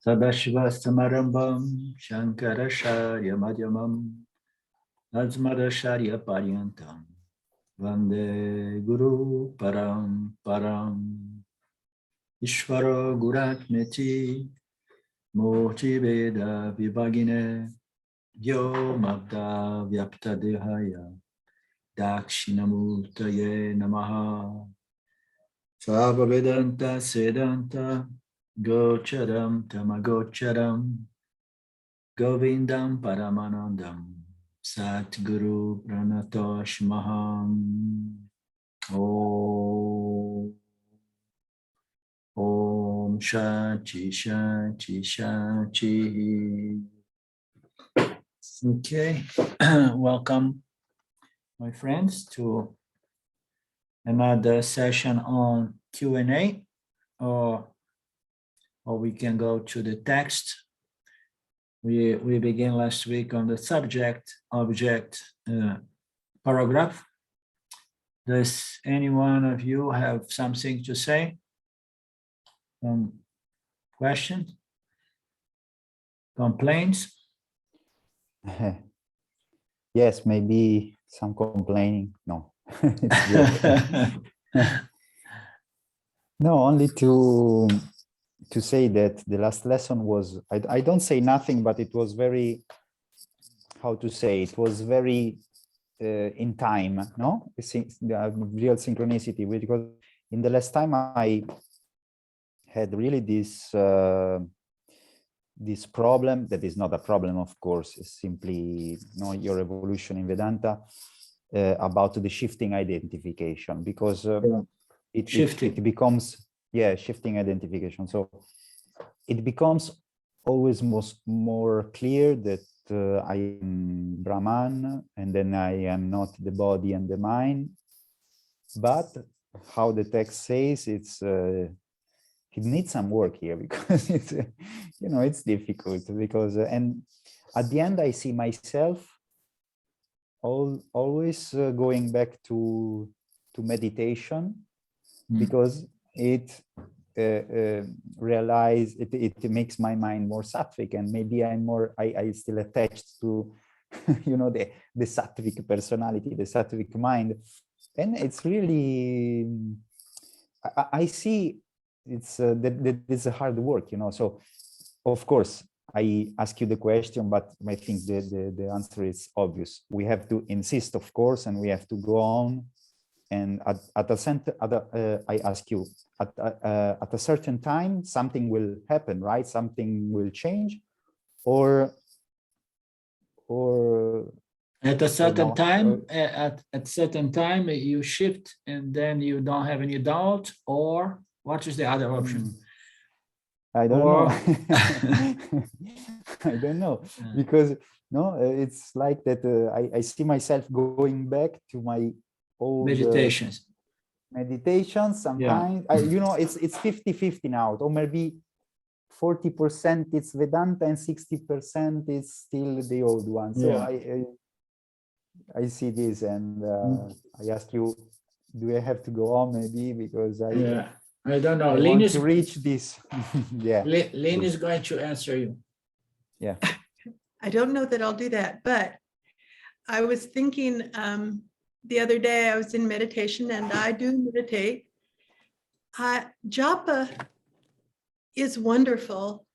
Sadashiva Samarambam Shankaracharya Madhyamam Asmadacharya Paryantam Vande Guru Param Param Ishvara Guratmeti Murti Veda Vibhagine Yo Mabda Vyapta Dehaya Dakshinamurtaye Namaha Sava Vedanta Sedanta Gocharam Tamagocharam Govindam Paramanandam Satguru Pranatosh Maham Om Shanti Shanti Shanti. Okay, welcome my friends to another session on Q&A, or we can go to the text. We began last week on the subject object paragraph. Does any one of you have something to say? Questions? Complaints? Yes, maybe some complaining. No, it's good. No, only to say that the last lesson was, I don't say nothing, but it was very, how to say, it was very in time, no? The real synchronicity, because in the last time I had really this this problem that is not a problem, of course, it's simply your evolution in Vedanta about the shifting identification, because it becomes shifting identification. So it becomes always more clear that I am Brahman, and then I am not the body and the mind. But how the text says, it needs some work here, because it's it's difficult, because and at the end I see myself always going back to meditation, because it realize it makes my mind more sattvic, and maybe I'm more I still attached to the sattvic personality, the sattvic mind, and it's really I see it's that it's a hard work, so of course I ask you the question, but I think the answer is obvious. We have to insist, of course, and we have to go on. And at a center, I ask you, at a certain time, something will happen, right? Something will change, or at a certain time, at certain time you shift, and then you don't have any doubt, or what is the other option? I don't know. I don't know, because it's like that. I see myself going back to my old meditations sometimes. It's 50-50 now, or maybe 40% it's Vedanta and 60% is still the old one. So I see this, and I ask you, do I have to go on, maybe, because I don't know. I want to reach this. Lynn is going to answer you. Yeah. I don't know that I'll do that, but I was thinking the other day I was in meditation, and I do meditate. Japa is wonderful,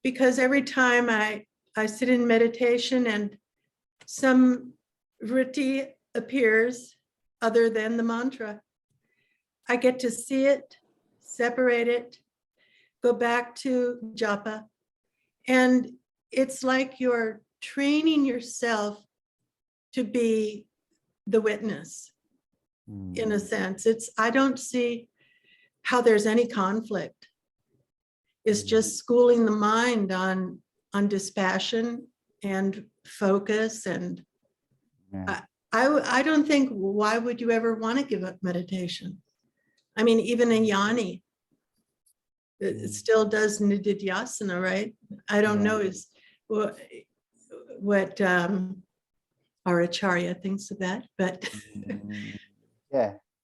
because every time I sit in meditation and some vritti appears other than the mantra, I get to see it, separate it, go back to japa. And it's like you're training yourself to be the witness, in a sense. I don't see how there's any conflict. It's just schooling the mind on dispassion and focus. And I don't think, why would you ever want to give up meditation? I mean, even a yani, it still does nididhyasana, right? I don't know what our acharya thinks of that, but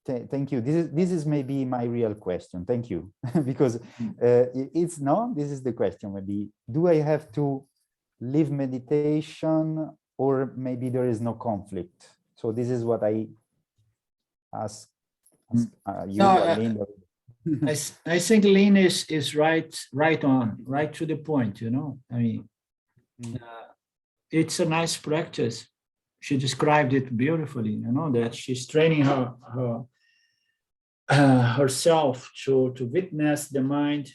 Thank you. This is maybe my real question. Thank you, because it's no. This is the question. Maybe do I have to leave meditation, or maybe there is no conflict? So this is what I ask you, No, Aline. I think Lynn is right on, right to the point. You know, I mean, it's a nice practice. She described it beautifully. You know, that she's training herself to witness the mind,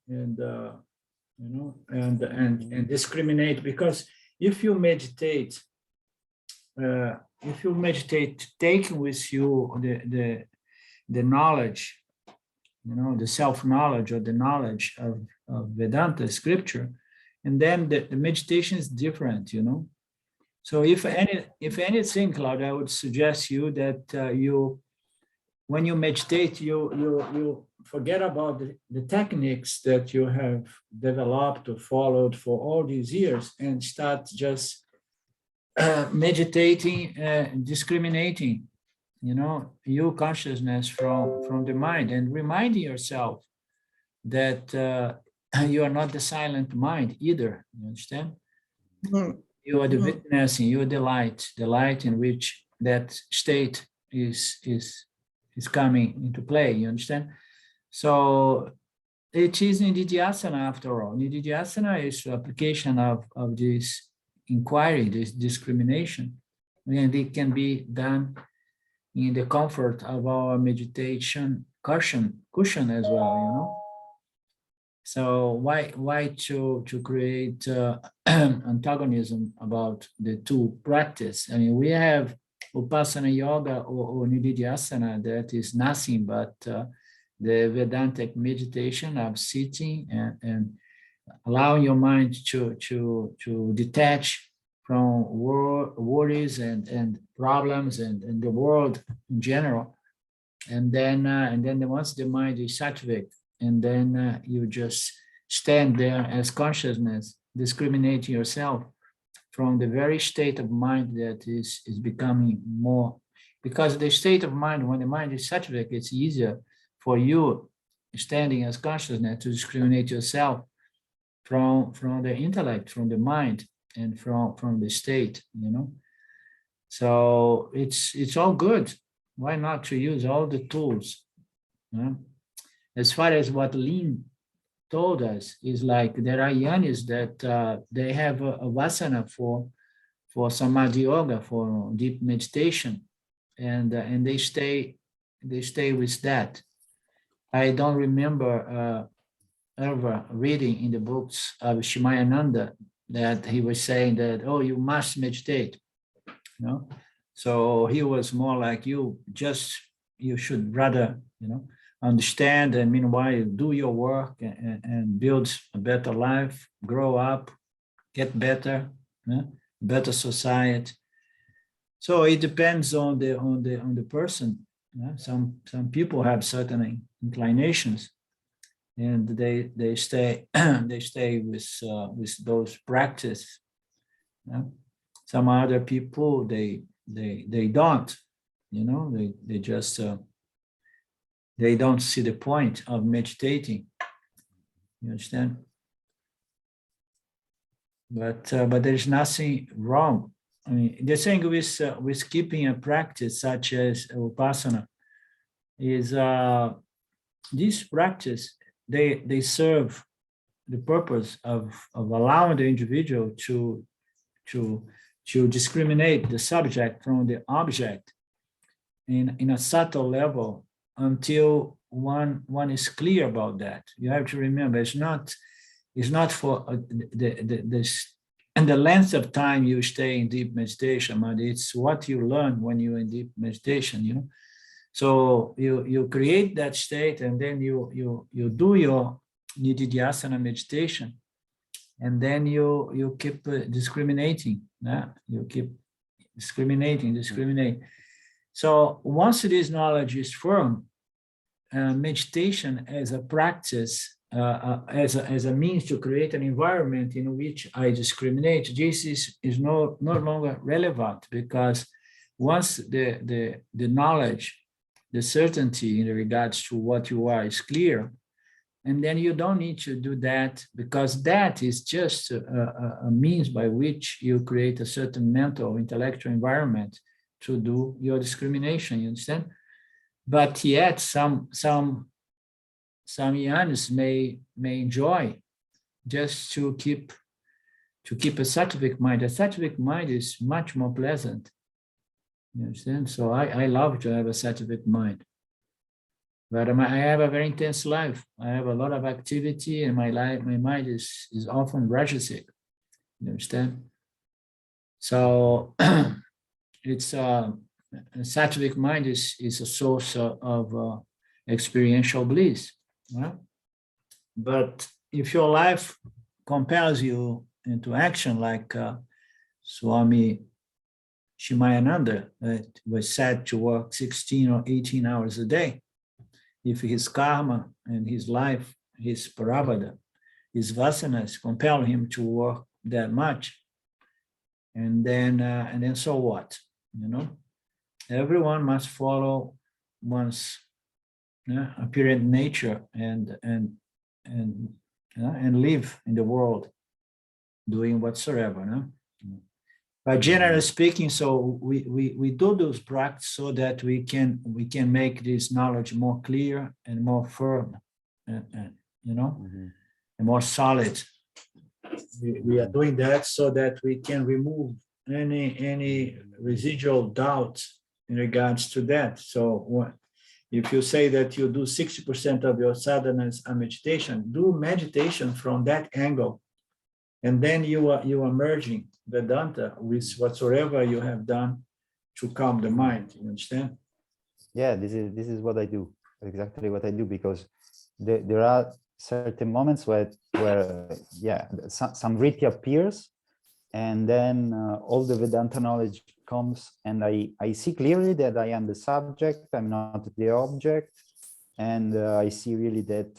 and you know, and discriminate. Because if you meditate, taking with you the knowledge, you know, the self-knowledge or the knowledge of Vedanta scripture, and then the meditation is different, you know. So if anything, Claudia, I would suggest you that when you meditate, you forget about the techniques that you have developed or followed for all these years, and start just meditating, discriminating, you know, your consciousness from the mind, and reminding yourself that you are not the silent mind either. You understand? You are the witnessing, you are the light in which that state is coming into play. You understand? So it is nididhyasana after all. Nididhyasana is application of this inquiry, this discrimination, and it can be done in the comfort of our meditation cushion as well, you know. So why to create antagonism about the two practice? I mean, we have Upasana Yoga or Nididhyasana that is nothing but the Vedantic meditation of sitting and allowing your mind to detach from worries and problems and the world in general, and then once the mind is sattvic, and then you just stand there as consciousness, discriminating yourself from the very state of mind that is becoming more, because the state of mind, when the mind is sattvic, it's easier for you standing as consciousness to discriminate yourself from the intellect, from the mind, and from the state, you know. So it's all good. Why not to use all the tools? You know? As far as what Lynn told us, is like there are yanis that they have a vasana for samadhi yoga, for deep meditation, and they stay with that. I don't remember ever reading in the books of Shimayananda that he was saying that, oh, you must meditate, you know. So he was more like, you should rather, you know, understand, and meanwhile do your work and build a better life, grow up, get better, better society. So it depends on the person. Some people have certain inclinations, and they stay with those practice. Some other people they don't, you know, they just they don't see the point of meditating. You understand? But there's nothing wrong. I mean, the thing with keeping a practice such as Upasana is this practice, they serve the purpose of allowing the individual to discriminate the subject from the object in a subtle level until one is clear about that. You have to remember, it's not for the length of time you stay in deep meditation, but it's what you learn when you're in deep meditation, you know. So you create that state, and then you do your nididhyasana meditation, and then you keep discriminating. You keep discriminating. So once this knowledge is firm, meditation as a practice, as a means to create an environment in which I discriminate, this is no longer relevant, because once the knowledge, the certainty in regards to what you are is clear. And then you don't need to do that, because that is just a means by which you create a certain mental, intellectual environment to do your discrimination, you understand? But yet some yanis may enjoy just to keep a sattvic mind. A sattvic mind is much more pleasant. You understand? So I love to have a sattvic mind. But I have a very intense life. I have a lot of activity, and my mind is often rajasic. You understand? So it's a sattvic mind is a source of experiential bliss. Right? But if your life compels you into action, like Swami Shimayananda, that was said to work 16 or 18 hours a day. If his karma and his life, his prarabdha, his vasanas compel him to work that much, and then so what? You know, everyone must follow one's apparent nature and live in the world, doing whatsoever. No? But generally speaking, so we do those practice so that we can make this knowledge more clear and more firm, and more solid. We are doing that so that we can remove any residual doubt in regards to that. So if you say that you do 60% of your sadhanas are meditation, do meditation from that angle, and then you are merging Vedanta with whatsoever you have done to calm the mind. You understand? Yeah, this is what I do. Exactly what I do, because there are certain moments where some vritti appears, and then all the Vedanta knowledge comes, and I see clearly that I am the subject, I'm not the object, and I see really that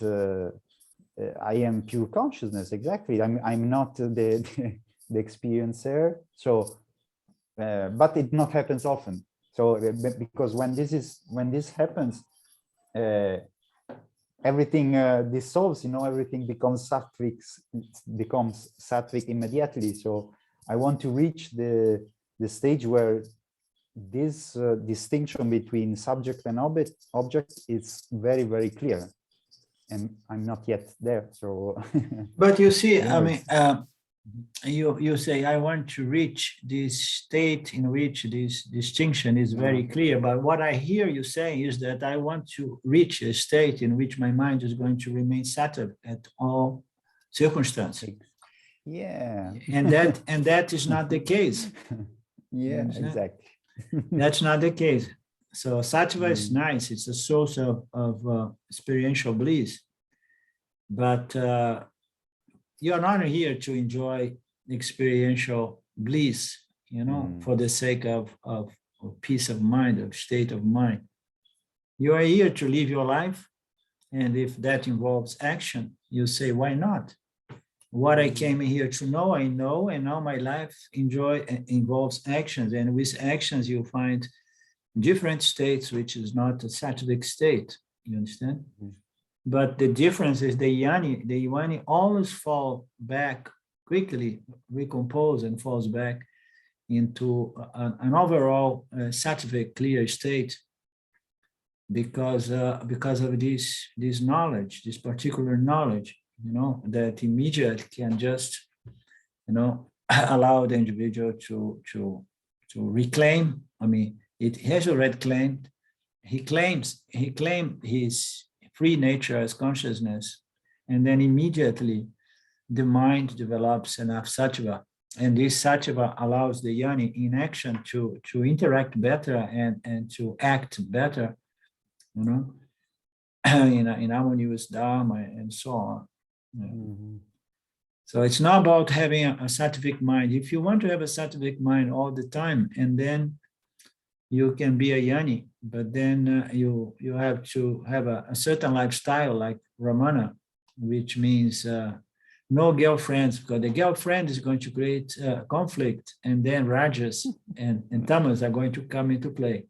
I am pure consciousness. Exactly, I'm not the experiencer. So, but it not happens often. So, because when this happens, everything dissolves. Everything becomes sattvic immediately. So, I want to reach the stage where this distinction between subject and object is very, very clear, and I'm not yet there. So, but you see, I mean, you say I want to reach this state in which this distinction is very clear. But what I hear you saying is that I want to reach a state in which my mind is going to remain sattvic at all circumstances. Yeah, and that is not the case. Yeah, exactly. That's not the case. So sattva is nice. It's a source of experiential bliss. But you're not here to enjoy experiential bliss, for the sake of peace of mind, of state of mind. You are here to live your life. And if that involves action, you say, why not? What I came here to know, I know, and now my life involves actions. And with actions, you find different states, which is not a sattvic state. You understand? But the difference is the yoni always fall back quickly, recompose and falls back into an overall sattvic clear state because of this knowledge, this particular knowledge, that immediately can just, allow the individual to reclaim. I mean, it has already claimed. He claimed his free nature as consciousness, and then immediately the mind develops enough sattva, and this sattva allows the yoni in action to interact better and to act better, in harmony with Dharma and so on. So it's not about having a sattvic mind. If you want to have a sattvic mind all the time, and then you can be a yoni, but then you have to have a certain lifestyle like Ramana, which means no girlfriends, because the girlfriend is going to create conflict, and then Rajas and Tamas are going to come into play.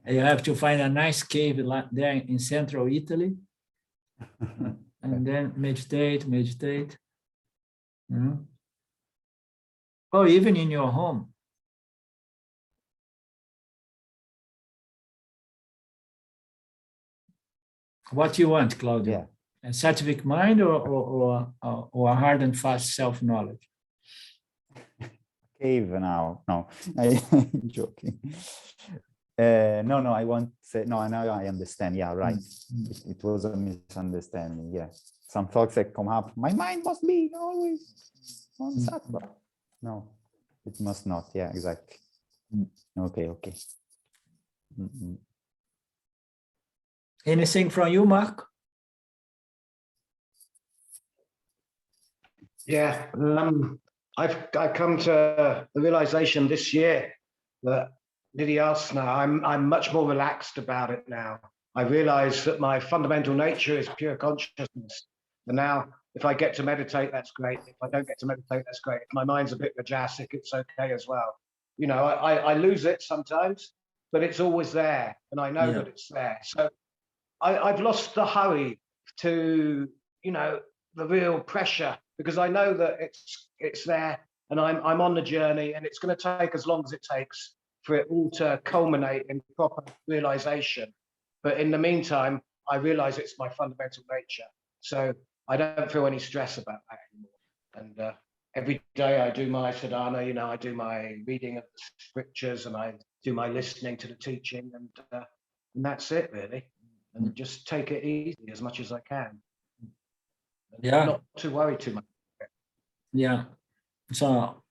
You have to find a nice cave there in central Italy, and then meditate. Or even in your home. What you want, Claudio? Yeah. A scientific mind or a hard and fast self-knowledge? Cave now. No, I'm joking. No, I want to say, no, now I understand. Yeah, right. It was a misunderstanding. Yeah. Some thoughts that come up. My mind must be always on sattva. No, it must not. Yeah, exactly. Okay. Anything from you, Mark? Yeah, I've come to the realization this year that Nidhyasana, I'm much more relaxed about it now. I realize that my fundamental nature is pure consciousness. And now if I get to meditate, that's great. If I don't get to meditate, that's great. If my mind's a bit rajasic, it's okay as well. You know, I lose it sometimes, but it's always there. And I know that it's there. So I've lost the hurry to, you know, the real pressure, because I know that it's there and I'm on the journey, and it's going to take as long as it takes for it all to culminate in proper realization. But in the meantime, I realize it's my fundamental nature. So I don't feel any stress about that anymore. And every day I do my sadhana, you know, I do my reading of the scriptures and I do my listening to the teaching, and that's it really. And just take it easy as much as I can. And not to worry too much. Yeah. So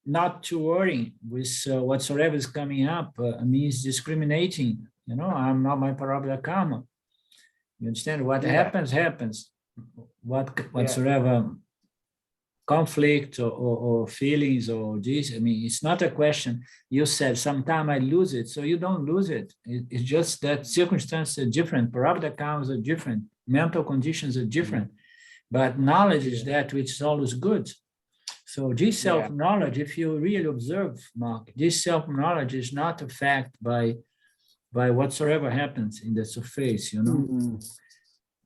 not to worry with whatsoever is coming up means discriminating. You know, I'm not my parabla karma. You understand? What happens. Whatsoever conflict or feelings or this, I mean, it's not a question. You said sometime I lose it, so you don't lose it. It's just that circumstances are different, parabla karmas are different, mental conditions are different, but knowledge is that which is always good. So this self-knowledge, if you really observe, Mark, this self-knowledge is not affected by whatsoever happens in the surface, you know.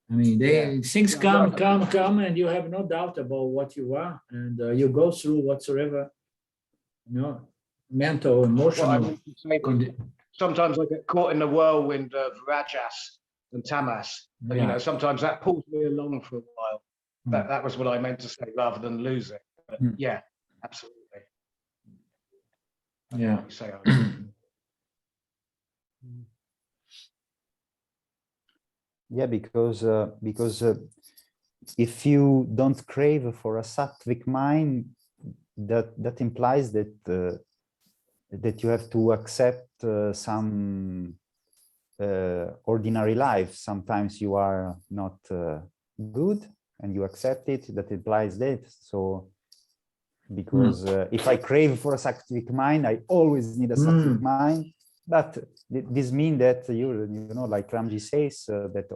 I mean, things come, and you have no doubt about what you are, and you go through whatsoever, you know, mental, emotional. Sometimes I get caught in the whirlwind of rajas and tamas, and you know, sometimes that pulls me along for a while. That was what I meant to say, rather than lose it. But yeah, absolutely. Yeah. Yeah, because if you don't crave for a sattvic mind, that implies that that you have to accept some ordinary life. Sometimes you are not good, and you accept it. That implies that. So, because if I crave for a sattvic mind, I always need a sattvic mind. But this means that you know, like Ramji says, that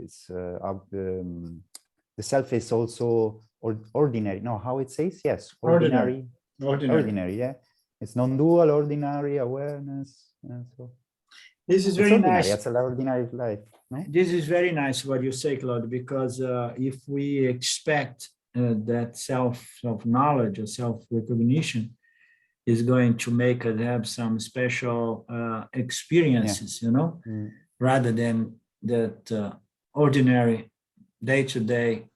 it's the self is also ordinary. No, how it says? Yes, ordinary. Yeah, it's non-dual, ordinary awareness. And so this is very nice. It's an ordinary life. No? This is very nice what you say, Claude, because if we expect that self-knowledge or self-recognition is going to make us have some special experiences, you know, rather than that ordinary day-to-day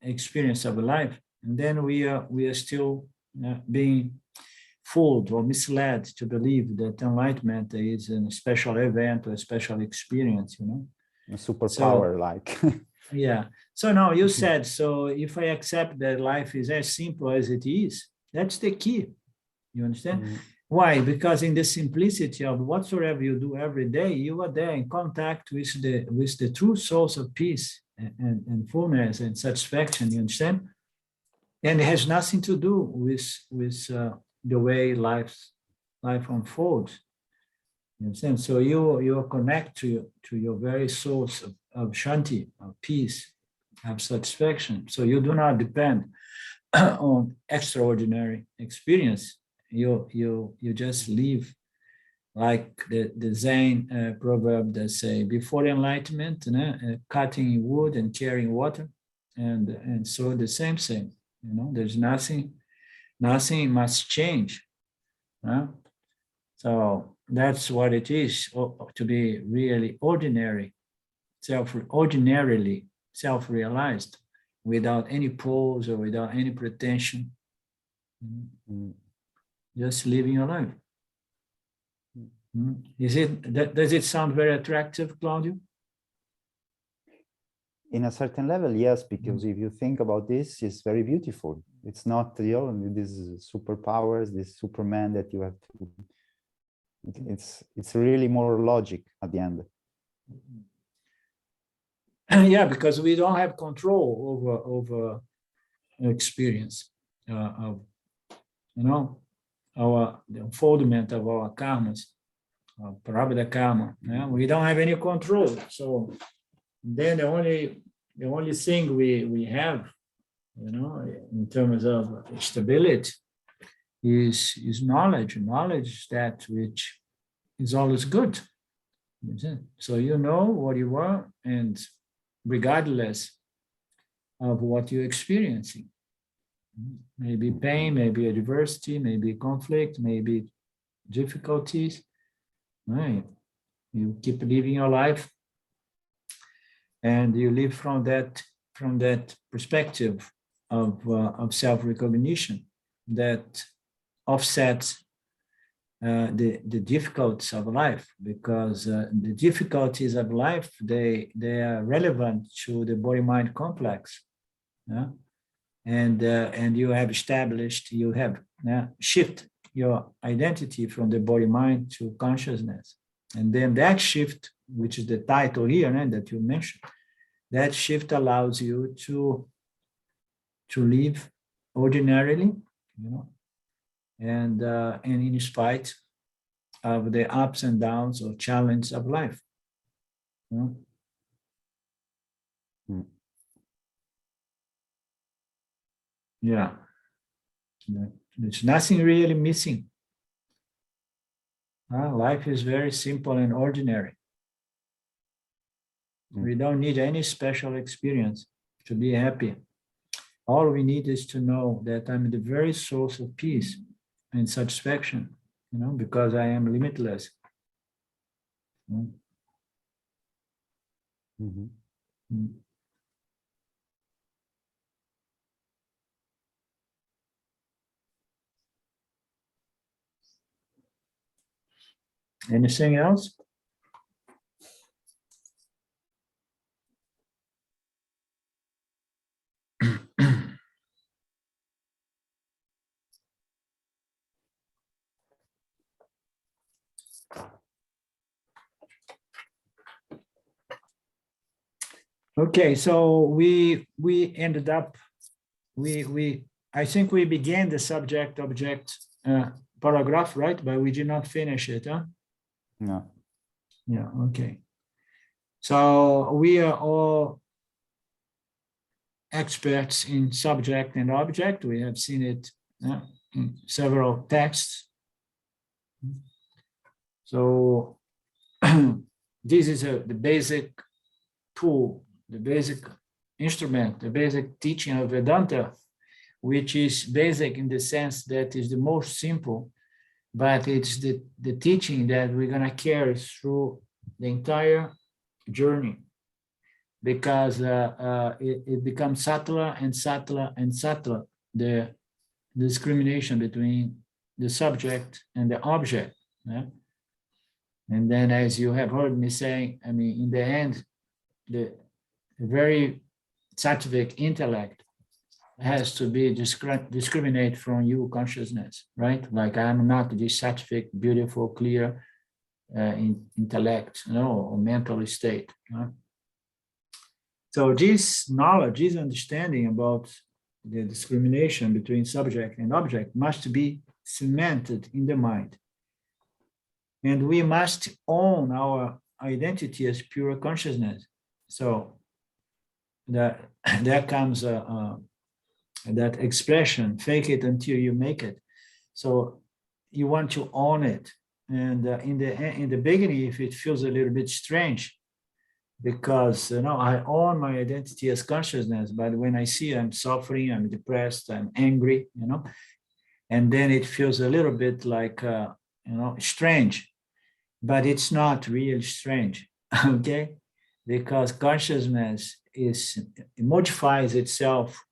experience of life. And then we are still being fooled or misled to believe that enlightenment is a special event or a special experience, you know. A superpower, like. Yeah. So now you said, so if I accept that life is as simple as it is, that's the key. You understand? Why? Because in the simplicity of whatsoever you do every day, you are there in contact with the true source of peace and fullness and satisfaction. You understand? And it has nothing to do with the way life unfolds. You understand? So you are connected to your very source of shanti, of peace, of satisfaction. So you do not depend on extraordinary experience. You just live like the Zen proverb that say, before enlightenment, cutting wood and carrying water, and so the same thing. There's nothing must change. So that's what it is to be really ordinarily self-realized, without any pose or without any pretension. Just living your life. Does it sound very attractive, Claudio? In a certain level, yes, because if you think about this, it's very beautiful. It's not these superpowers, this Superman that you have to. It's really more logic at the end. Yeah, because we don't have control over experience of the unfoldment of our karmas, prarabdha karma. We don't have any control. So then the only thing we have, in terms of stability, is knowledge. Knowledge that which is always good. So you know what you are, and regardless of what you're experiencing. Maybe pain, maybe adversity, maybe conflict, maybe difficulties. Right? You keep living your life, and you live from that perspective of self-recognition that offsets the difficulties of life, because the difficulties of life they are relevant to the body-mind complex. And you have established, you have shift your identity from the body-mind to consciousness. And then that shift, which is the title here that you mentioned, that shift allows you to live ordinarily, and in spite of the ups and downs or challenges of life. Yeah. There's nothing really missing. Life is very simple and ordinary. We don't need any special experience to be happy. All we need is to know that I'm the very source of peace and satisfaction, because I am limitless. Anything else? Okay, so we ended up, I think we began the subject-object paragraph, right? But we did not finish it, huh? No. Yeah, okay. So we are all experts in subject and object. We have seen it in several texts. So this is the basic tool, the basic instrument, the basic teaching of Vedanta, which is basic in the sense that is the most simple, but it's the teaching that we're going to carry through the entire journey, because it becomes subtler and subtler and subtler, the discrimination between the subject and the object. And then, as you have heard me saying, in the end, the very sattvic intellect has to be discriminate from you consciousness, right? Like I'm not this sattvic, beautiful, clear intellect, or mental state. So this knowledge, this understanding about the discrimination between subject and object must be cemented in the mind. And we must own our identity as pure consciousness. So there comes that expression, fake it until you make it. So you want to own it. And in the beginning, if it feels a little bit strange, because I own my identity as consciousness, but when I see I'm suffering, I'm depressed, I'm angry, and then it feels a little bit like strange, but it's not really strange, okay? Because consciousness it modifies itself,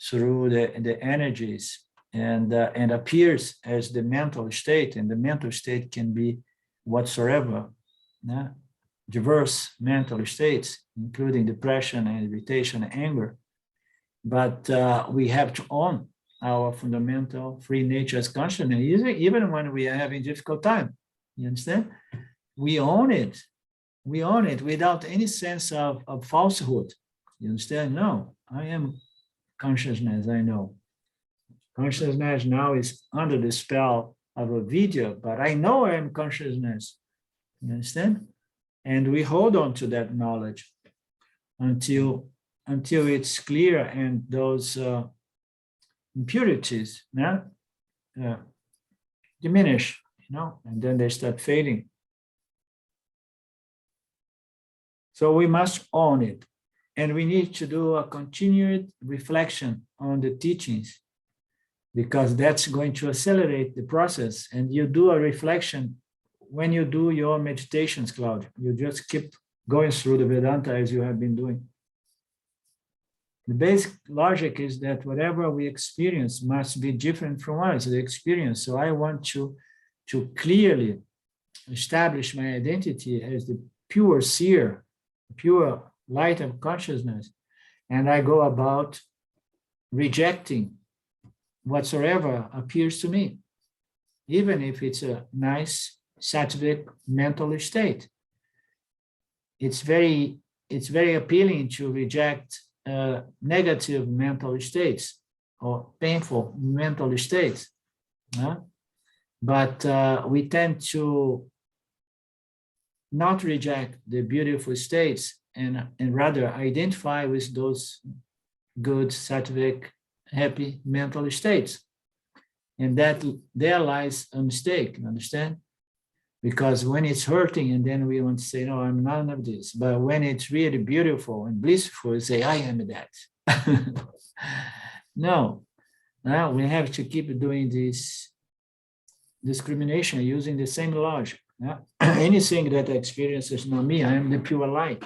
through the energies, and appears as the mental state, and the mental state can be whatsoever, diverse mental states, including depression and irritation and anger. But we have to own our fundamental free nature as consciousness, even when we are having difficult time. You understand? We own it. We own it without any sense of falsehood. You understand? No, I am consciousness, I know. Consciousness now is under the spell of a video, but I know I am consciousness. You understand? And we hold on to that knowledge until it's clear, and those impurities diminish, and then they start fading. So we must own it, and we need to do a continued reflection on the teachings, because that's going to accelerate the process. And you do a reflection when you do your meditations, Claudia. You just keep going through the Vedanta as you have been doing. The basic logic is that whatever we experience must be different from us, the experience. So I want to clearly establish my identity as the pure seer, pure light of consciousness. And I go about rejecting whatsoever appears to me, even if it's a nice sattvic mental state. It's very appealing to reject negative mental states or painful mental states. But we tend to not reject the beautiful states and rather identify with those good, sattvic, happy mental states. And that there lies a mistake, you understand? Because when it's hurting, and then we want to say, no, I'm none of this. But when it's really beautiful and blissful, we say, I am that. No, now we have to keep doing this discrimination using the same logic. Anything that I experience is not me, I am the pure light.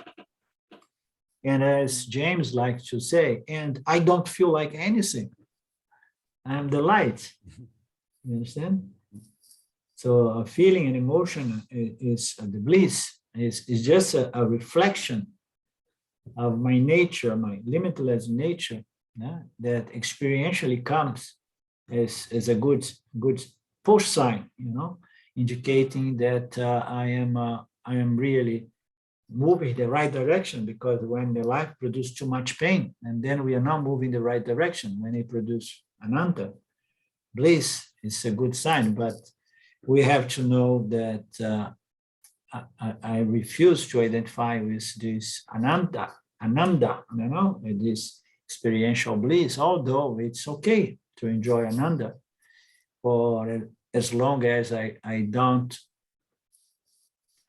And as James likes to say, and I don't feel like anything. I'm the light. You understand? So a feeling and emotion is the bliss, is just a reflection of my nature, my limitless nature, that experientially comes as a good push sign, indicating that I am really moving the right direction. Because when the life produces too much pain, and then we are not moving the right direction, when it produces ananta, bliss is a good sign. But we have to know that I refuse to identify with this ananda, this experiential bliss, although it's okay to enjoy ananda for as long as I don't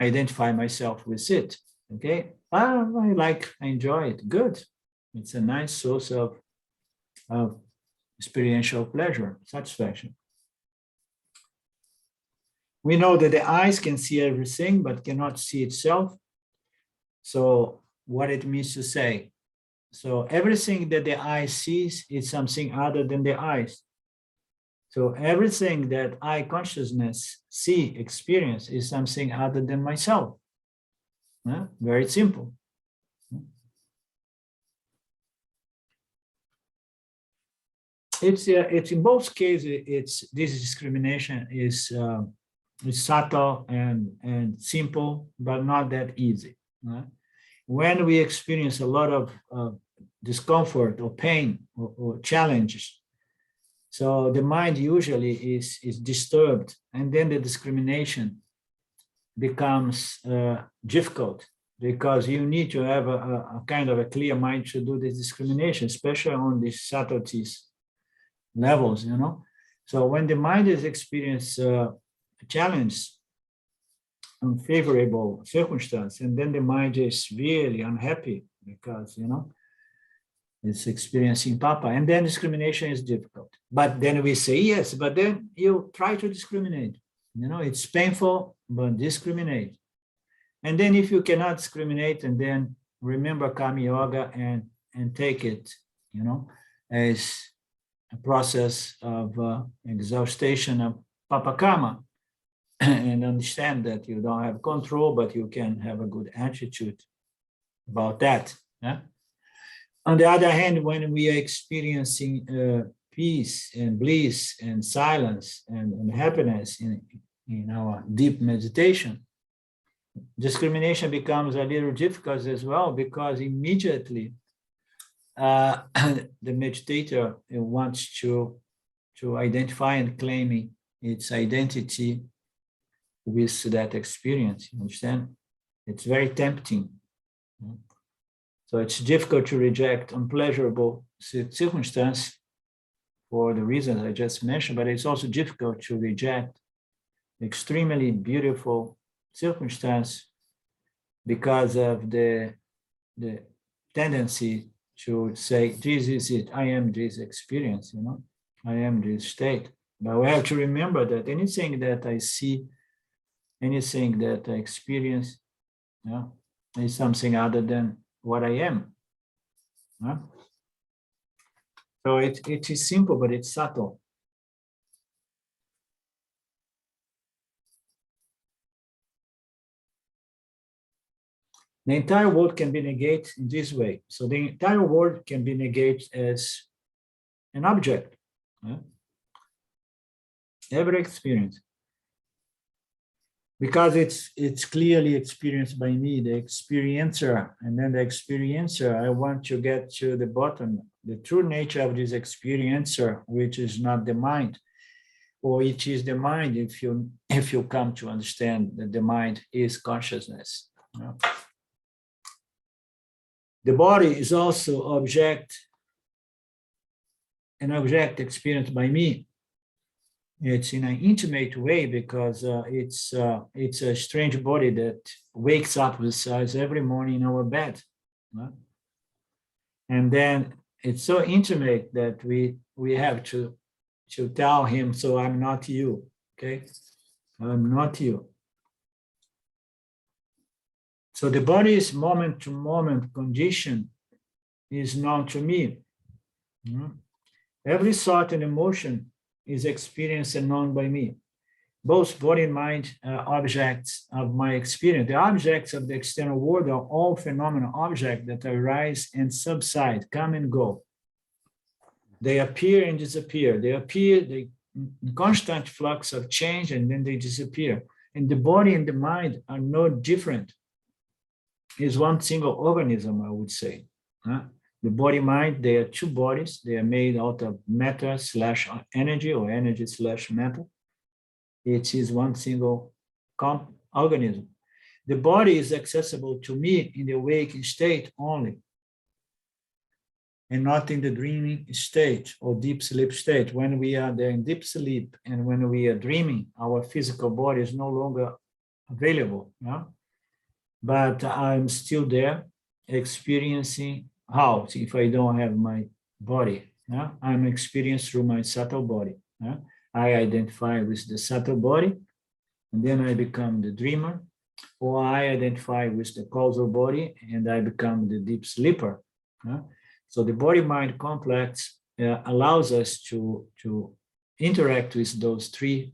identify myself with it. Okay, I enjoy it. Good. It's a nice source of experiential pleasure, satisfaction. We know that the eyes can see everything, but cannot see itself. So what it means to say, so everything that the eye sees is something other than the eyes. So everything that I consciousness see, experience is something other than myself. Very simple. It's in both cases, this discrimination is subtle and simple, but not that easy. When we experience a lot of discomfort or pain or challenges, so the mind usually is disturbed, and then the discrimination becomes difficult, because you need to have a kind of a clear mind to do this discrimination, especially on these subtleties levels, So when the mind is experiencing challenge, unfavorable circumstance, and then the mind is really unhappy because, it's experiencing Papa, and then discrimination is difficult. But then we say, yes, but then you try to discriminate. It's painful, but discriminate. And then if you cannot discriminate, and then remember Karma Yoga and take it, as a process of exhaustion of Papa Karma, and understand that you don't have control, but you can have a good attitude about that. Yeah? On the other hand, when we are experiencing peace and bliss and silence and happiness in our deep meditation, discrimination becomes a little difficult as well, because immediately the meditator wants to identify and claim its identity with that experience. You understand? It's very tempting. So it's difficult to reject unpleasurable circumstance for the reasons I just mentioned, but it's also difficult to reject extremely beautiful circumstance because of the tendency to say, this is it, I am this experience, I am this state. But we have to remember that anything that I see, anything that I experience, is something other than what I am. So it is simple, but it's subtle. The entire world can be negated in this way. So the entire world can be negated as an object. Every experience. Because it's clearly experienced by me, the experiencer, and then the experiencer, I want to get to the bottom, the true nature of this experiencer, which is not the mind, or it is the mind if you come to understand that the mind is consciousness. The body is also an object experienced by me. It's in an intimate way because it's a strange body that wakes up with us every morning in our bed. And then it's so intimate that we have to tell him, so I'm not you, okay? I'm not you. So the body's moment-to-moment condition is known to me. Every thought and emotion is experienced and known by me. Both body and mind are objects of my experience. The objects of the external world are all phenomenal objects that arise and subside, come and go. They appear and disappear. They appear, they constant flux of change, and then they disappear. And the body and the mind are no different. It's one single organism, I would say. The body-mind, they are two bodies. They are made out of matter/energy or energy/matter. It is one single organism. The body is accessible to me in the waking state only, and not in the dreaming state or deep sleep state. When we are there in deep sleep and when we are dreaming, our physical body is no longer available. But I'm still there experiencing. How? If I don't have my body, I'm experienced through my subtle body. I identify with the subtle body, and then I become the dreamer, or I identify with the causal body, and I become the deep sleeper. So the body-mind complex allows us to interact with those three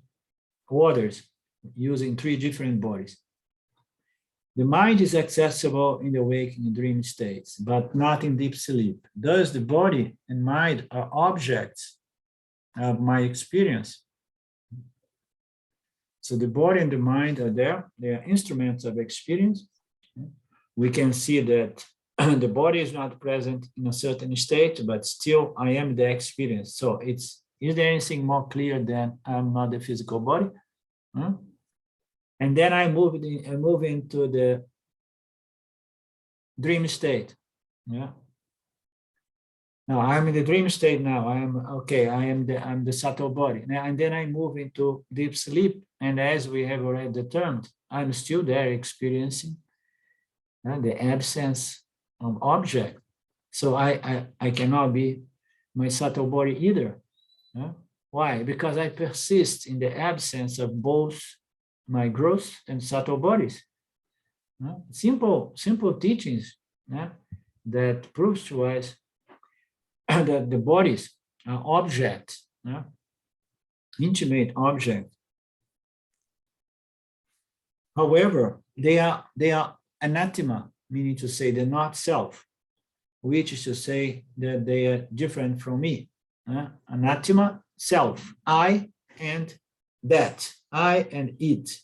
orders using three different bodies. The mind is accessible in the waking and dream states, but not in deep sleep. Thus, the body and mind are objects of my experience. So the body and the mind are there. They are instruments of experience. We can see that the body is not present in a certain state, but still I am the experience. So is there anything more clear than I'm not the physical body? And then I move into the dream state. Now I'm in the dream state now. I'm okay. I'm the subtle body. Now, and then I move into deep sleep. And as we have already determined, I'm still there experiencing the absence of object. So I cannot be my subtle body either. Why? Because I persist in the absence of both my gross and subtle bodies. Simple teachings that proves to us that the bodies are objects, intimate objects. However, they are anathema, meaning to say they're not self, which is to say that they are different from me. Anathema, self, I and that, I and it.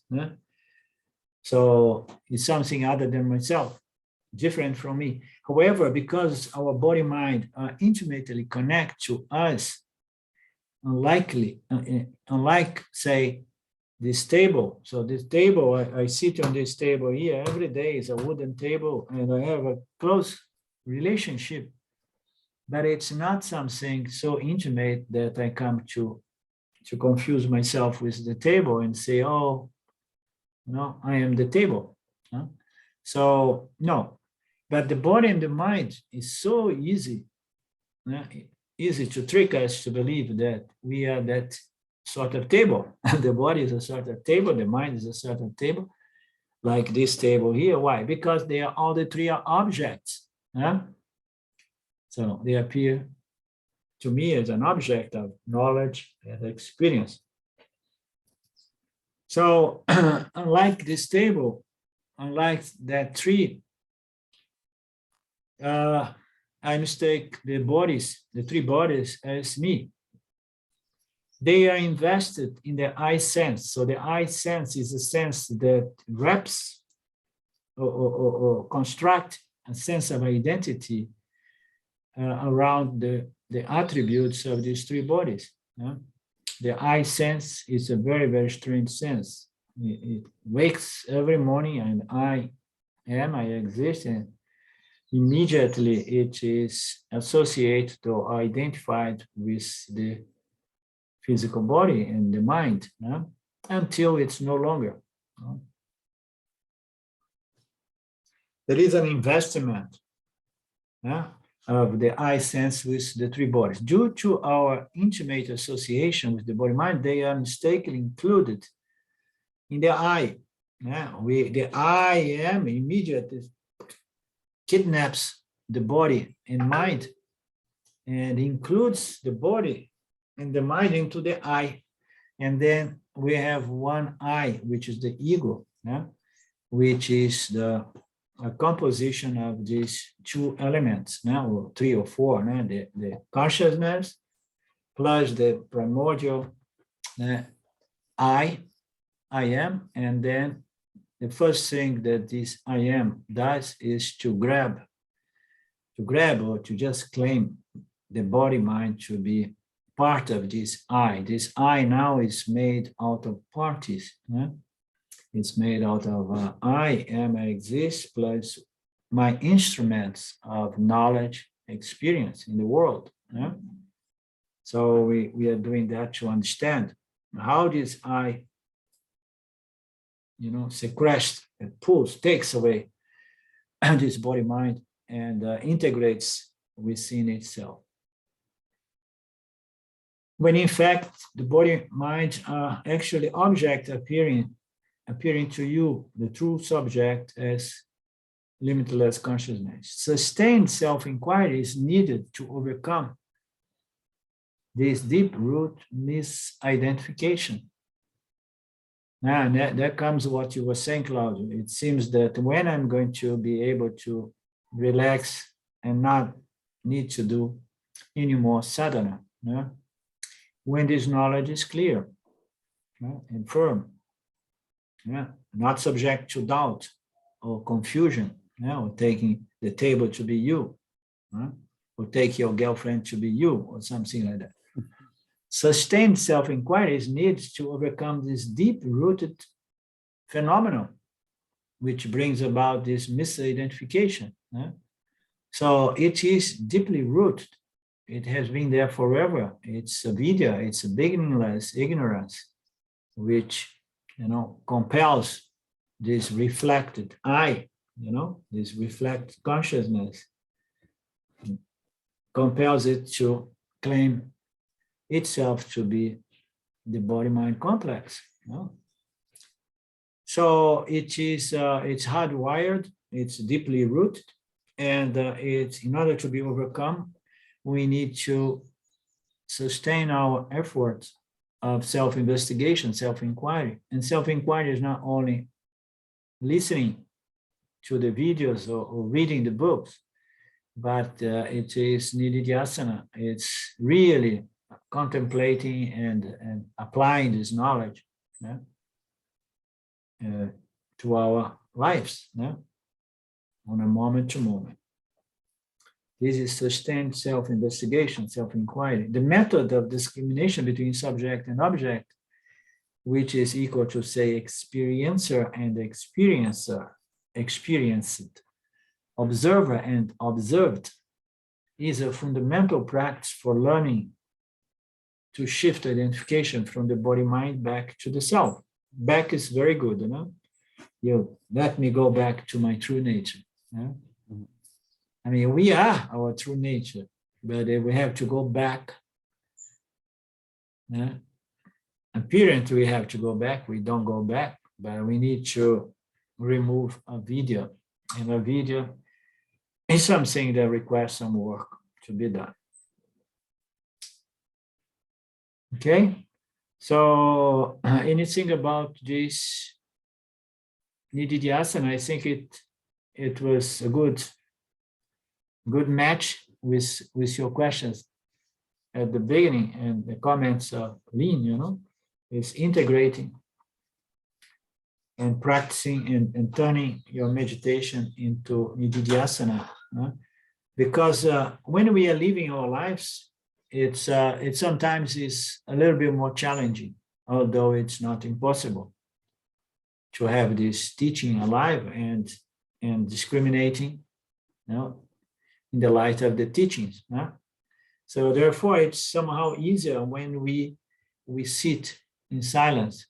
So it's something other than myself, different from me. However, because our body mind are intimately connected to us, unlike, say, this table. So this table, I sit on this table here every day. Is a wooden table, and I have a close relationship. But it's not something so intimate that I come to confuse myself with the table and say, oh, no, I am the table. So no, but the body and the mind is so easy to trick us to believe that we are that sort of table. The body is a sort of table, the mind is a sort of table, like this table here. Why? Because they are all the three are objects. So they appear to me as an object of knowledge and experience. So unlike this table, unlike that tree, I mistake the bodies, the three bodies, as me. They are invested in the I sense. So the I sense is a sense that wraps or construct a sense of identity around the attributes of these three bodies. The I sense is a very, very strange sense. It wakes every morning and I exist, and immediately it is associated or identified with the physical body and the mind, until it's no longer. There is an investment of the I sense with the three bodies. Due to our intimate association with the body-mind, they are mistakenly included in the I. The I am immediately kidnaps the body and mind and includes the body and the mind into the I. And then we have one I, which is the ego, which is the composition of these two elements, or three or four, the consciousness plus the primordial I am, and then the first thing that this I am does is to grab or to just claim the body mind to be part of this I. This I now is made out of parties. It's made out of I am, I exist, plus my instruments of knowledge, experience in the world. So we are doing that to understand how this I, sequesters and pulls, takes away this body mind and integrates within itself. When in fact, the body mind are actually object appearing to you, the true subject, as limitless consciousness. Sustained self-inquiry is needed to overcome this deep-root misidentification. And that comes what you were saying, Claudio. It seems that when I'm going to be able to relax and not need to do any more sadhana, when this knowledge is clear and firm, not subject to doubt or confusion, or taking the table to be you, or take your girlfriend to be you, or something like that. Sustained self-inquiry is needed to overcome this deep-rooted phenomenon, which brings about this misidentification. So it is deeply rooted it has been there forever. It's a video, it's a beginningless ignorance, which, compels this reflected I, this reflected consciousness, compels it to claim itself to be the body-mind complex. So it's hardwired, it's deeply rooted, and it's, in order to be overcome, we need to sustain our efforts of self-investigation, self-inquiry. And self-inquiry is not only listening to the videos or reading the books, but it is nididhyasana. It's really contemplating and applying this knowledge to our lives, on a moment to moment. This is sustained self-investigation, self-inquiry. The method of discrimination between subject and object, which is equal to, say, experiencer and experiencer, experienced, observer and observed, is a fundamental practice for learning to shift identification from the body-mind back to the self. Back is very good, You let me go back to my true nature. I mean, we are our true nature, but we have to go back. Apparently, we have to go back. We don't go back, but we need to remove a video. And a video is something that requires some work to be done. Okay? So anything about this nididhyasana, I think it was a good match with your questions at the beginning, and the comments of Lynn, is integrating and practicing and turning your meditation into nididhyasana. Because when we are living our lives, it sometimes is a little bit more challenging, although it's not impossible to have this teaching alive and discriminating, in the light of the teachings. So therefore, it's somehow easier when we sit in silence,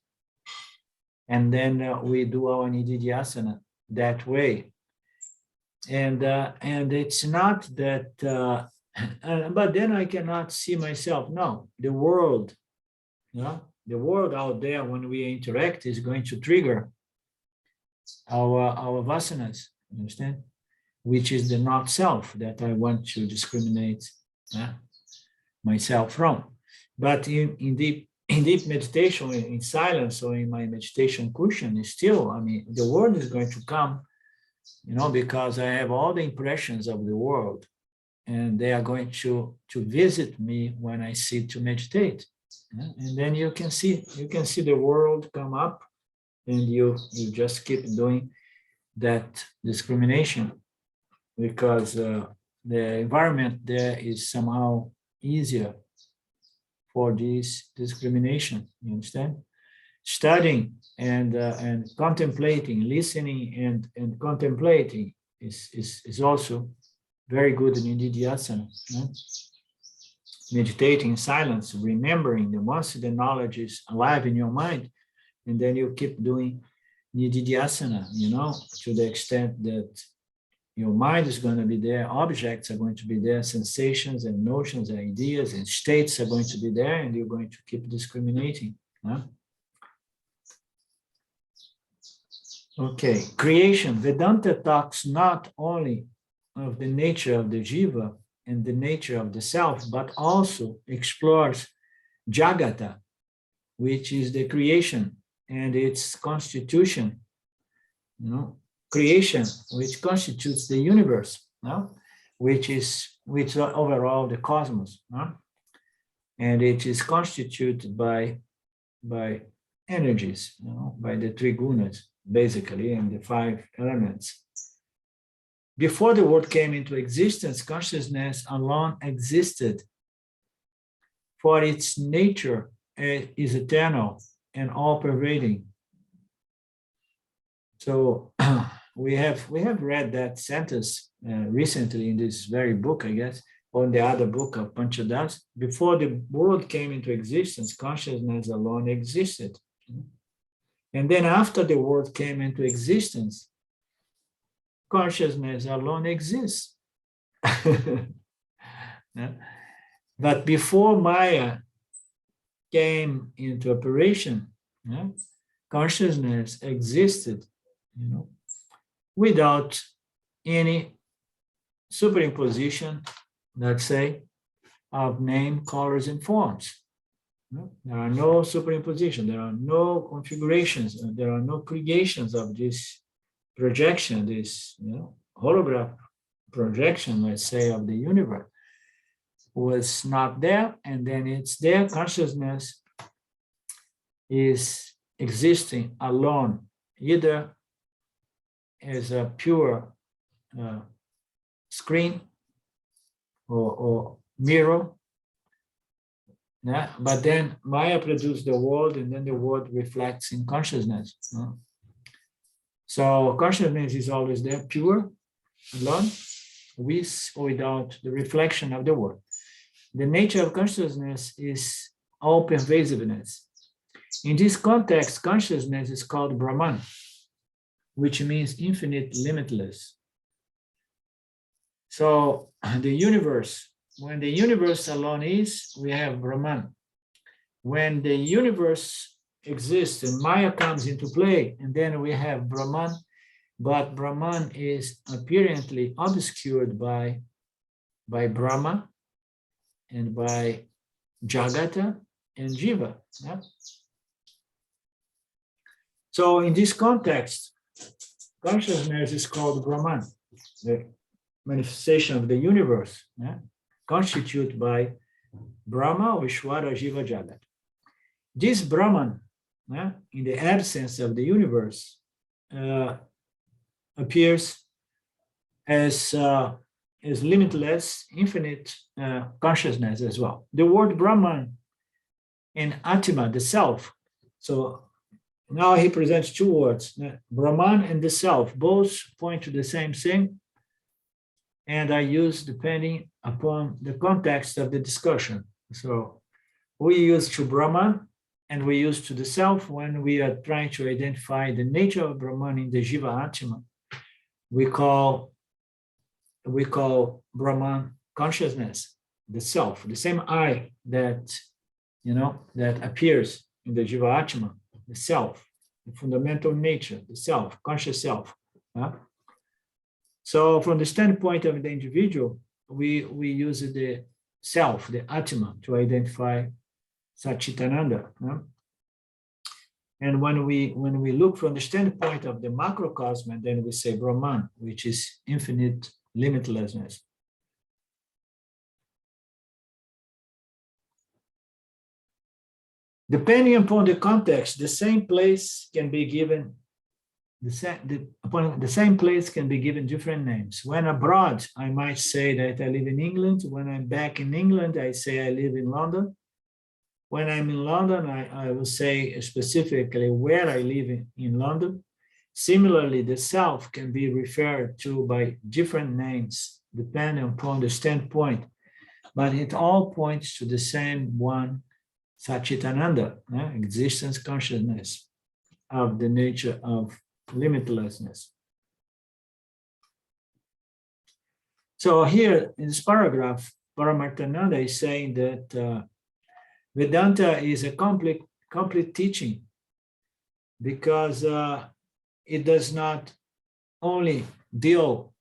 and then we do our nididhyasana that way. And it's not that, but then I cannot see myself. No, the world, the world out there, when we interact, is going to trigger our vasanas, understand? Which is the not self that I want to discriminate myself from. But in deep meditation, in silence, or in my meditation cushion, still, the world is going to come, because I have all the impressions of the world, and they are going to visit me when I sit to meditate. And then you can see the world come up, and you just keep doing that discrimination, because the environment there is somehow easier for this discrimination. You understand? Studying and contemplating, listening and contemplating is also very good in nididhyasana. Meditating in silence, remembering that once the knowledge is alive in your mind, and then you keep doing nididhyasana, to the extent that your mind is going to be there, objects are going to be there, sensations and notions, ideas and states are going to be there, and you're going to keep discriminating. Okay, creation. Vedanta talks not only of the nature of the jiva and the nature of the self, but also explores jagata, which is the creation and its constitution, creation, which constitutes the universe, which overall the cosmos, and it is constituted by energies, by the three gunas, basically, and the 5 elements. Before the world came into existence, consciousness alone existed, for its nature is eternal and all-pervading. So we have read that sentence recently in this very book, I guess, on the other book of Panchadas, before the world came into existence, consciousness alone existed. And then after the world came into existence, consciousness alone exists. Yeah. But before Maya came into operation, yeah, consciousness existed, without any superimposition, let's say, of name, colors, and forms. There are no superimposition, there are no configurations, there are no creations of this projection, this holograph projection, let's say, of the universe. Was not there, and then it's there. Consciousness is existing alone, either as a pure screen or mirror. Yeah? But then Maya produced the world, and then the world reflects in consciousness. So consciousness is always there, pure, alone, with or without the reflection of the world. The nature of consciousness is all pervasiveness. In this context, consciousness is called Brahman, which means infinite, limitless. So the universe, when the universe alone is, we have Brahman. When the universe exists and Maya comes into play, and then we have Brahman, but Brahman is apparently obscured by Brahma and by Jagata and Jiva. Yeah? So in this context, consciousness is called Brahman, the manifestation of the universe, constituted by Brahma, Vishwara, Jiva, Jagat. This Brahman, in the absence of the universe, appears as limitless, infinite consciousness as well. The word Brahman and Atma, the self. So now he presents two words, Brahman and the self, both point to the same thing, and I use depending upon the context of the discussion. So we use to Brahman and we use to the self when we are trying to identify the nature of Brahman in the Jiva Atma. We call Brahman consciousness, the self, the same I that that appears in the Jiva Atma, the self, the fundamental nature, the self, conscious self. So from the standpoint of the individual, we use the self, the Atma, to identify Satchitananda. And when we look from the standpoint of the macrocosm, then we say Brahman, which is infinite limitlessness. Depending upon the context, the same place can be given different names. When abroad, I might say that I live in England. When I'm back in England, I say I live in London. When I'm in London, I will say specifically where I live in London. Similarly, the self can be referred to by different names depending upon the standpoint, but it all points to the same one, Satchitananda, existence consciousness of the nature of limitlessness. So here in this paragraph, Paramarthananda is saying that Vedanta is a complete teaching because it does not only deal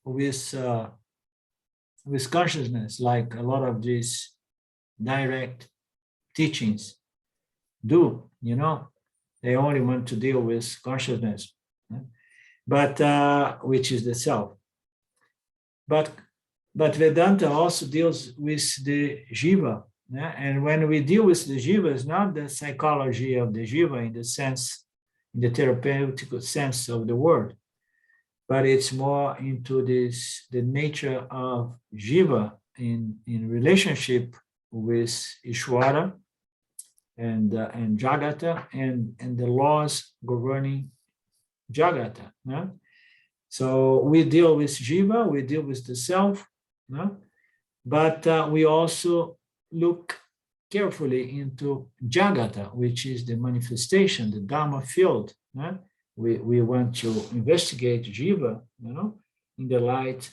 with consciousness like a lot of these direct teachings do, they only want to deal with consciousness, but which is the self. But Vedanta also deals with the jiva, and when we deal with the jiva, it's not the psychology of the jiva in the therapeutic sense of the word, but it's more into the nature of jiva in relationship with Ishwara and Jagata and the laws governing Jagata. So we deal with jiva, we deal with the self, But we also look carefully into Jagata, which is the manifestation, the Dharma field. We want to investigate Jiva, in the light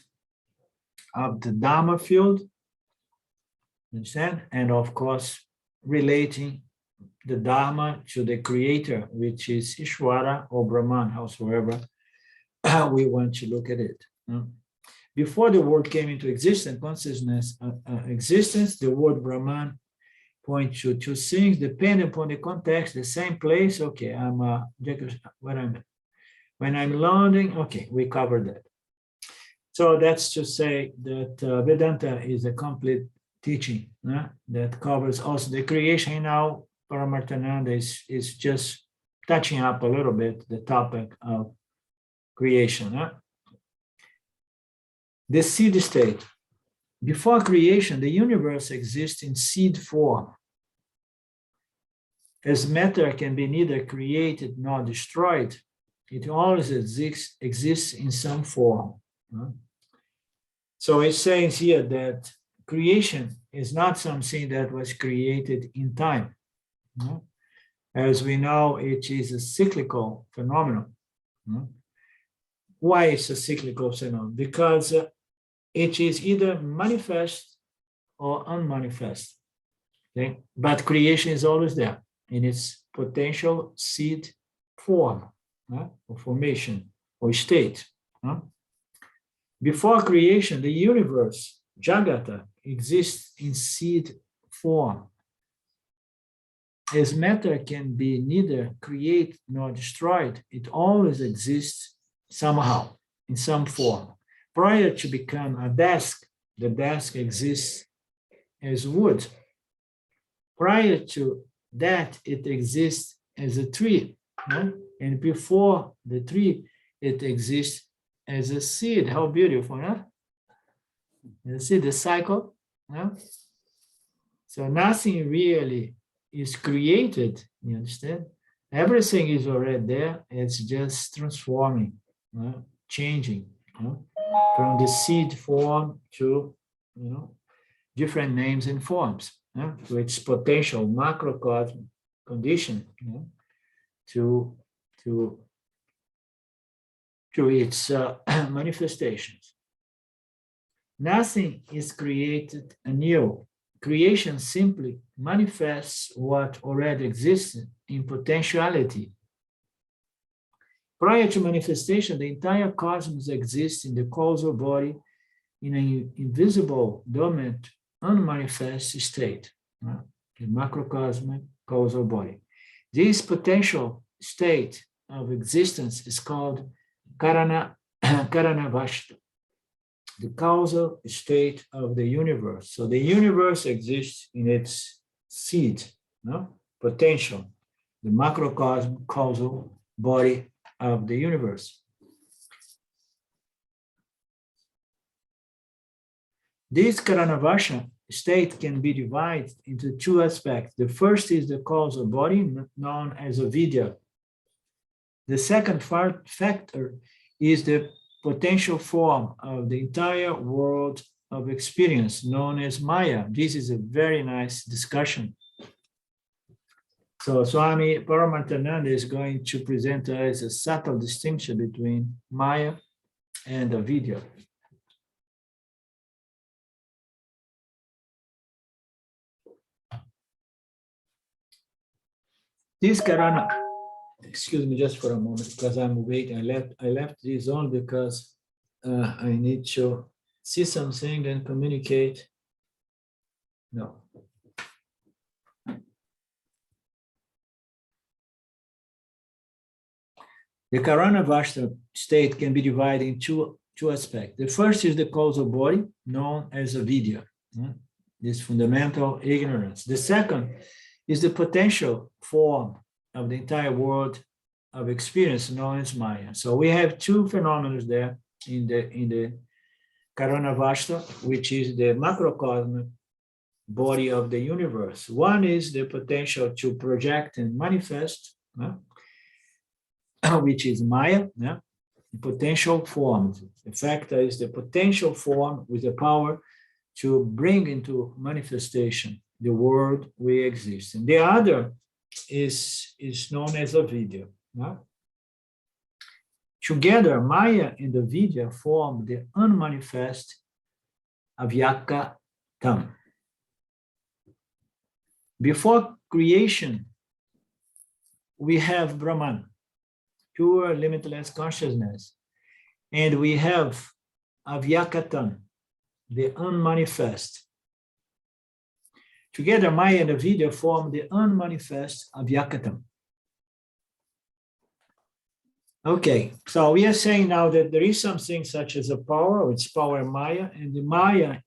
of the Dharma field, understand? And of course, relating the Dharma to the creator, which is Ishvara or Brahman, howsoever we want to look at it. Before the world came into existence, consciousness existence, the word Brahman points to two things, depending upon the context, the same place. Okay, when I'm learning, okay, we covered that. So that's to say that Vedanta is a complete teaching that covers also the creation. Now, Paramarthananda is just touching up a little bit the topic of creation. The seed state. Before creation, the universe exists in seed form. As matter can be neither created nor destroyed, it always exists in some form. So it says here that creation is not something that was created in time. As we know, it is a cyclical phenomenon. Why it's a cyclical phenomenon? Because it is either manifest or unmanifest. Okay? But creation is always there in its potential seed form, or formation, or state. Before creation, the universe, Jagata, exists in seed form. As matter can be neither created nor destroyed, it always exists somehow, in some form. Prior to become a desk, the desk exists as wood. Prior to that, it exists as a tree. And before the tree, it exists as a seed. How beautiful, huh? You see the cycle? So nothing really is created, you understand? Everything is already there. It's just transforming, changing from the seed form to, different names and forms, to its potential macrocosm condition, to its manifestations. Nothing is created anew. Creation simply manifests what already existed in potentiality. Prior to manifestation, the entire cosmos exists in the causal body in an invisible, dormant, unmanifest state, the macrocosmic causal body. This potential state of existence is called Karanavashta, the causal state of the universe. So the universe exists in its seed, potential, the macrocosm causal body of the universe. This Karanavasha state can be divided into two aspects. The first is the causal body, known as avidya. The second factor is the potential form of the entire world of experience, known as Maya. This is a very nice discussion. So Swami Paramarthananda is going to present us a subtle distinction between Maya and avidya. This Karana, excuse me just for a moment, because I'm waiting. I left this on because I need to see something and communicate. No. The Karanavashta state can be divided in two aspects. The first is the causal body, known as avidya, this fundamental ignorance. The second is the potential form of the entire world of experience, known as Maya. So we have two phenomena there in the Karanavashta, which is the macrocosmic body of the universe. One is the potential to project and manifest, which is Maya, the potential form. The factor is the potential form with the power to bring into manifestation the world we exist in. The other is known as avidya. No? Together, Maya and avidya form the unmanifest avyakatam. Before creation, we have Brahman, pure limitless consciousness, and we have avyakatam, the unmanifest. Together, Maya and avidya form the unmanifest avyakatam. Okay, so we are saying now that there is something such as a power, it's power Maya, and the Maya,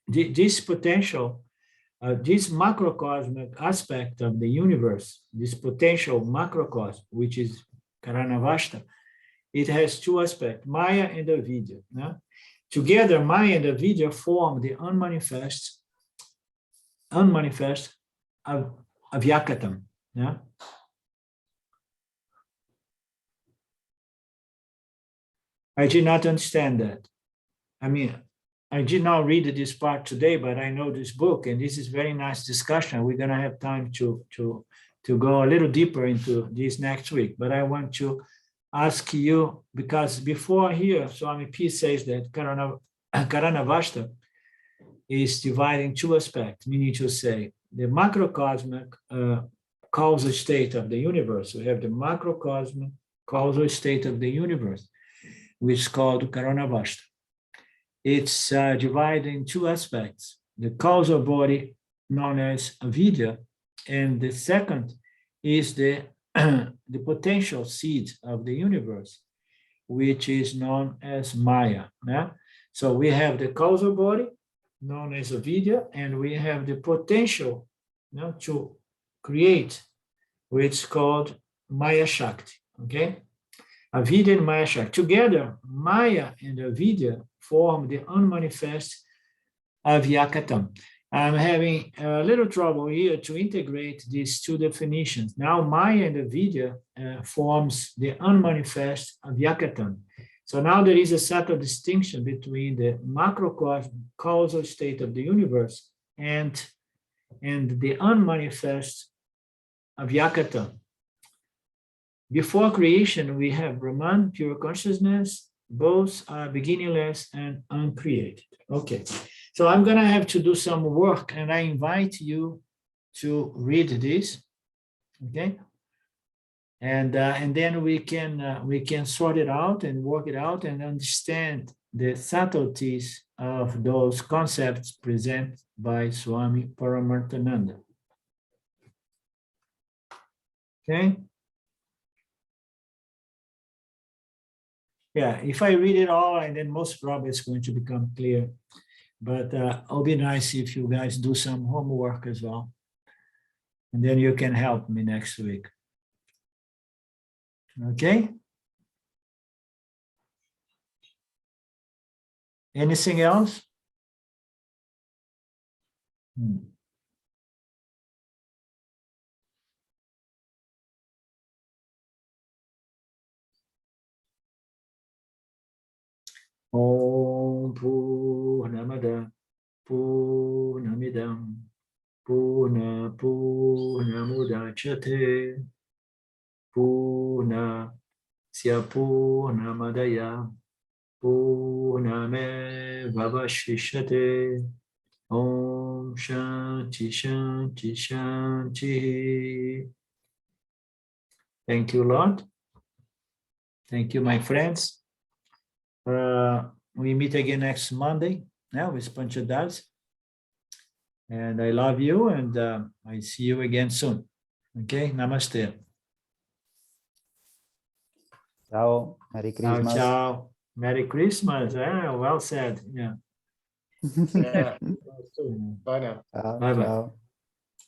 this potential, this macrocosmic aspect of the universe, this potential macrocosm, which is Karanavashta, it has two aspects, Maya and avidya. No? Together, Maya and avidya form the unmanifest avyakatam. No? I did not understand that. I mean, I did not read this part today, but I know this book, and this is very nice discussion. We're going to have time to go a little deeper into this next week. But I want to ask you, because before here, Swami P says that Karanavashta is divided in two aspects, meaning to say the macrocosmic causal state of the universe. We have the macrocosmic causal state of the universe, which is called Karanavashta. It's divided in two aspects, the causal body known as avidya, and the second is the potential seed of the universe, which is known as Maya. Yeah? So we have the causal body known as avidya, and we have the potential to create, which is called Maya Shakti. Okay? Avidya and Maya Shakti. Together, Maya and avidya form the unmanifest avyakatam. I'm having a little trouble here to integrate these two definitions. Now, Maya and avidya forms the unmanifest avyakatam. So now there is a subtle distinction between the macrocosm causal state of the universe and the unmanifest avyakatam. Before creation, we have Brahman, pure consciousness. Both are beginningless and uncreated. Okay, so I'm going to have to do some work, and I invite you to read this. Okay, and then we can sort it out and work it out and understand the subtleties of those concepts presented by Swami Paramarthananda. Okay. Yeah, if I read it all, and then most probably it's going to become clear. But it'll be nice if you guys do some homework as well. And then you can help me next week. Okay? Anything else? Om Purnamada Purnamidam Purnamudachyate Purnasya Purnamadaya Purnamevavashishyate. Om Shanti Shanti Shanti. Thank you, Lord. Thank you, my friends. We meet again next Monday now with Panchadas. And I love you, and I see you again soon. Okay, namaste. Ciao, Merry Christmas. Ciao, ciao. Merry Christmas. Well said. Yeah. Yeah. Bye now. Ciao, Bye-bye. ciao.